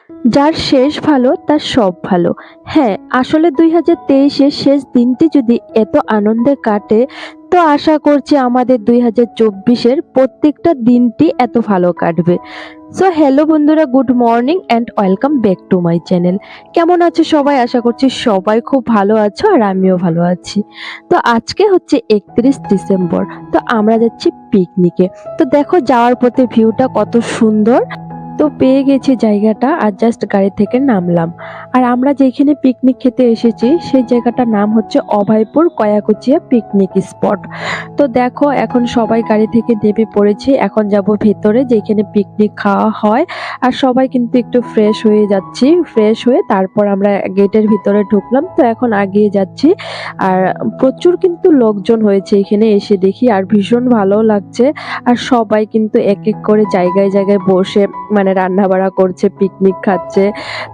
যার শেষ ভালো তার সব ভালো। হ্যাঁ, আসলে ২০২৩-এর শেষ দিনটি যদি এত আনন্দে কাটে, তো আশা করছি আমাদের ২০২৪-এর প্রত্যেকটা দিনটি এত ভালো কাটবে। সো হ্যালো বন্ধুরা, good morning and welcome back to my channel. কেমন আছো সবাই? আশা করছি সবাই খুব ভালো আছো আর আমিও ভালো আছি। তো আজকে হচ্ছে ৩১ ডিসেম্বর। তো আমরা যাচ্ছি পিকনিকে। তো দেখো যাওয়ার পথে ভিউটা কত সুন্দর। তো পেয়ে গেছি জায়গাটা আর জাস্ট গাড়ি থেকে নামলাম। আর আমরা যেখানে পিকনিক খেতে এসেছি সেই জায়গাটার নাম হচ্ছে অভয়পুর কয়াকুচিয়া পিকনিক স্পট। তো দেখো এখন সবাই গাড়ি থেকে নেমে পড়েছে, এখন যাব ভেতরে যেখানে পিকনিক খাওয়া হয়। আর সবাই কিন্তু একটু ফ্রেশ হয়ে যাচ্ছি, ফ্রেশ হয়ে তারপর আমরা গেটের ভিতরে ঢুকলাম। তো এখন আগিয়ে যাচ্ছি। আর প্রচুর কিন্তু লোকজন হয়েছে এখানে এসে দেখি, আর ভীষণ ভালো লাগছে। আর সবাই কিন্তু এক এক করে জায়গায় জায়গায় বসে মানে রান্না বাড়া করছে, পিকনিক খাচ্ছে।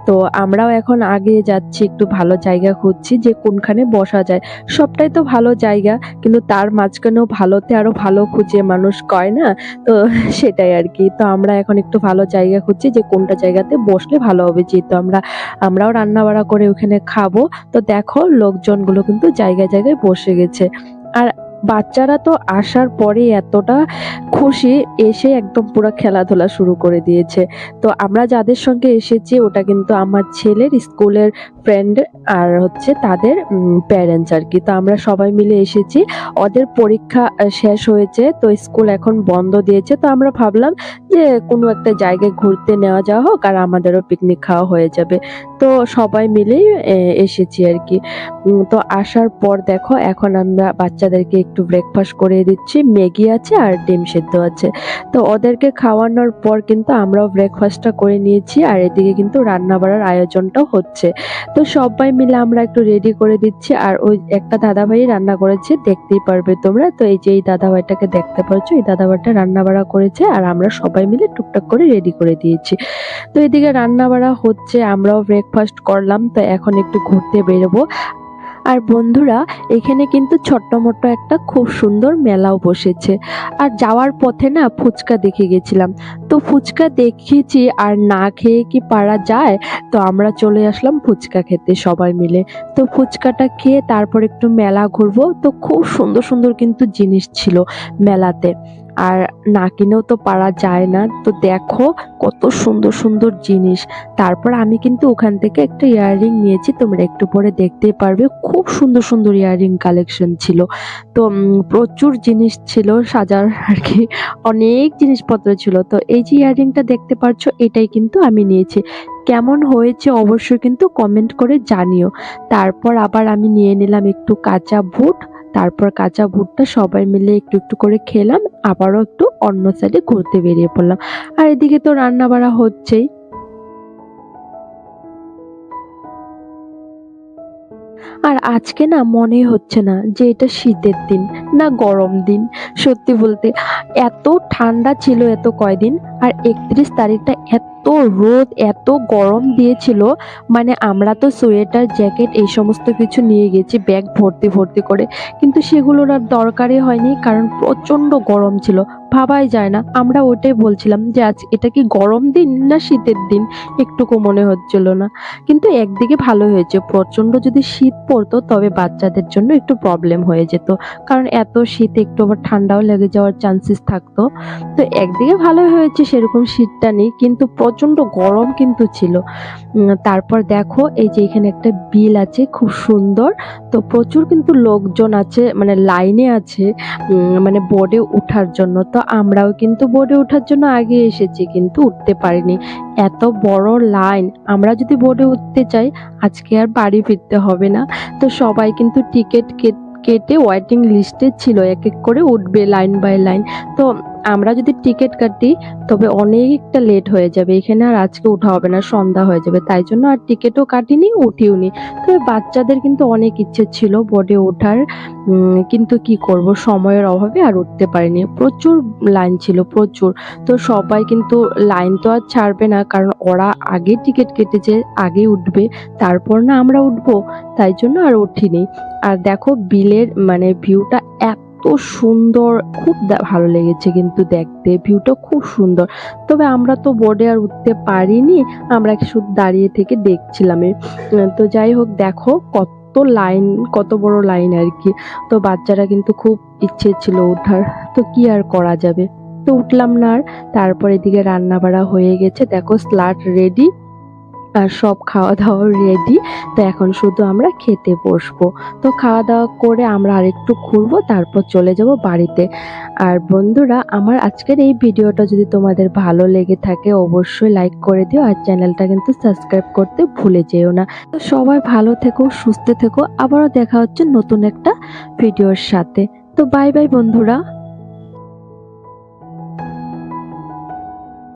তো আমরাও এখন আগিয়ে যাচ্ছি, একটু ভালো জায়গা খুঁজছি যে কোনখানে বসা যায়। সবটাই তো ভালো জায়গা, কিন্তু তার মাঝখানেও ভালোতে আরো ভালো খুঁজে মানুষ কয় না? তো সেটাই আরকি। তো আমরা এখন একটু ভালো জায়গা খুঁজছি যে কোনটা জায়গাতে বসলে ভালো হবে, যেহেতু আমরাও রান্না বাড়া করে ওখানে খাবো। তো দেখো লোকজনগুলো কিন্তু জায়গায় জায়গায় বসে গেছে। আর বাচ্চারা তো আসার পরে এতটা খুশি, এসে একদম পুরা খেলাধুলা শুরু করে দিয়েছে। তো আমরা যাদের সঙ্গে এসেছি ওটা কিন্তু আমার ছেলের স্কুলের ফ্রেন্ড আর হচ্ছে তাদের প্যারেন্টস আরকি। তো আমরা সবাই মিলে এসেছি। ওদের পরীক্ষা শেষ হয়েছে, তো স্কুল এখন বন্ধ দিয়েছে। তো আমরা ভাবলাম যে কোনো একটা জায়গায় ঘুরতে নেওয়া যাওয়া হোক আর আমাদেরও পিকনিক খাওয়া হয়ে যাবে। তো সবাই মিলেই এসেছি আরকি। তো আসার পর দেখো এখন আমরা বাচ্চাদেরকে একটু ব্রেকফাস্ট করিয়ে দিচ্ছি। ম্যাগি আছে আর ডিম সেদ্ধ আছে। তো ওদেরকে খাওয়ানোর পর কিন্তু আমরাও ব্রেকফাস্টটা করে নিয়েছি, আর এদিকে কিন্তু রান্না বাড়ার আয়োজনটাও হচ্ছে। তো সবাই মিলে আমরা একটু রেডি করে দিচ্ছি। আর ওই একটা দাদাভাই রান্না করেছে, দেখতেই পারবে তোমরা। তো এই যে এই দাদাভাইটাকে দেখতে পাচ্ছ, এই দাদাভাইটা রান্না বাড়া করেছে আর আমরা সবাই মিলে টুকটাক করে রেডি করে দিয়েছি। তো এদিকে রান্না বাড়া হচ্ছে, আমরাও ব্রেকফাস্ট করলাম। তো এখন একটু ঘুরতে বেরোবো। আর বন্ধুরা, এখানে কিন্তু ছোট্ট-মোট্ট একটা খুব সুন্দর মেলাও বসেছে। আর যাওয়ার পথে না ফুচকা দেখে গেছিলাম। তো ফুচকা দেখেছি আর না খেয়ে কি পারা যায়? তো আমরা চলে আসলাম ফুচকা খেতে সবাই মিলে। তো ফুচকাটা খেয়ে তারপর একটু মেলা ঘুরবো। তো খুব সুন্দর সুন্দর কিন্তু জিনিস ছিল মেলাতে। আর না কিনেও তো পারা যায় না। তো দেখো কত সুন্দর সুন্দর জিনিস। তারপর আমি কিন্তু ওখান থেকে একটা ইয়াররিং নিয়েছি, তোমরা একটু পরে দেখতেই পারবে। খুব সুন্দর সুন্দর ইয়াররিং কালেকশন ছিল। তো প্রচুর জিনিস ছিল সাজার আরকি, অনেক জিনিসপত্র ছিল। তো এই যে ইয়াররিংটা দেখতে পাচ্ছ এটাই কিন্তু আমি নিয়েছি। কেমন হয়েছে অবশ্যই কিন্তু কমেন্ট করে জানিও। তারপর আবার আমি নিয়ে নিলাম একটু কাঁচা বুট। তারপর কাঁচা বুটটা সবাই মিলে একটু একটু করে খেলাম। আবারও একটু অন্য সাইডে ঘুরতে বেরিয়ে পড়লাম। আর এদিকে তো রান্না বাড়া হচ্ছেই। আর আজকে না মনে হচ্ছে না যে এটা শীতের দিন না গরম দিন। সত্যি বলতে এত ঠান্ডা ছিল এত কয়দিন, আর ৩১ তারিখটা এত রোদ এত গরম দিয়েছিল। মানে আমরা তো সোয়েটার জ্যাকেট এই সমস্ত কিছু নিয়ে গেছি ব্যাগ ভর্তি ভর্তি করে, কিন্তু সেগুলোর আর দরকারই হয়নি, কারণ প্রচন্ড গরম ছিল। ভাবাই যায় না, আমরা ওটাই বলছিলাম যে আজ এটা কি গরম দিন না শীতের দিন, একটুকু মনে হচ্ছিল না। কিন্তু একদিকে ভালো হয়েছে, প্রচন্ড যদি শীত পড়তো তবে বাচ্চাদের জন্য একটু প্রবলেম হয়ে যেত, কারণ এত শীতে একটু আবার ঠান্ডাও লেগে যাওয়ার চান্সেস থাকতো। তো একদিকে ভালো হয়েছে সেরকম শীতটা নেই, কিন্তু প্রচন্ড গরম কিন্তু ছিল। তারপর দেখো এই যে এখানে একটা বিল আছে খুব সুন্দর। তো প্রচুর কিন্তু লোকজন আছে, মানে লাইনে আছে মানে বোর্ডে উঠার জন্য। তো আমরাও কিন্তু বোর্ডে ওঠার জন্য আগে এসেছি কিন্তু উঠতে পারিনি, এত বড় লাইন। আমরা যদি বোর্ডে উঠতে চাই আজকে আর বাড়ি ফিরতে হবে না। তো সবাই কিন্তু টিকিট কেটে ওয়েটিং লিস্টে ছিল, এক এক করে উঠবে লাইন বাই লাইন। তো আমরা যদি টিকিট কাটি তবে অনেকটা লেট হয়ে যাবে, এখানে আর আজকে উঠা হবে না, সন্ধ্যা হয়ে যাবে। তাই জন্য আর টিকিটও কাটিনি, উঠিওনি। তবে বাচ্চাদের কিন্তু অনেক ইচ্ছে ছিল বোর্ডে ওঠার, কিন্তু কি করব সময়ের অভাবে আর উঠতে পারিনি। প্রচুর লাইন ছিল প্রচুর। তো সবাই কিন্তু লাইন তো আর ছাড়বে না, কারণ ওরা আগে টিকিট কেটেছে, আগে উঠবে, তারপর না আমরা উঠবো। তাই জন্য আর উঠিনি। আর দেখো বিলের মানে ভিউটা এত এত সুন্দর, খুব ভালো লেগেছে কিন্তু দেখতে, ভিউটা খুব সুন্দর। তবে আমরা তো বোর্ডে আর উঠতে পারিনি, আমরা শুধু দাঁড়িয়ে থেকে দেখছিলাম। তো যাই হোক, দেখো কত লাইন, কত বড় লাইন আর কি। তো বাচ্চারা কিন্তু খুব ইচ্ছে ছিল ওঠার, তো কি আর করা যাবে, তো উঠলাম না আর। তারপর এদিকে রান্না বাড়া হয়ে গেছে, দেখো স্যালাড রেডি আর সব খাওয়া দাওয়া রেডি। তো এখন শুধু আমরা খেতে বসবো। তো খাওয়া দাওয়া করে আমরা আরেকটু ঘুরবো, তারপর চলে যাব বাড়িতে। আর বন্ধুরা, আমার আজকের এই ভিডিওটা যদি তোমাদের ভালো লেগে থাকে অবশ্যই লাইক করে দিও, আর চ্যানেলটা কিন্তু সাবস্ক্রাইব করতে ভুলে যেও না। তো সবাই ভালো থেকো, সুস্থ থেকো, আবারও দেখা হচ্ছে নতুন একটা ভিডিওর সাথে। তো বাই বাই বন্ধুরা।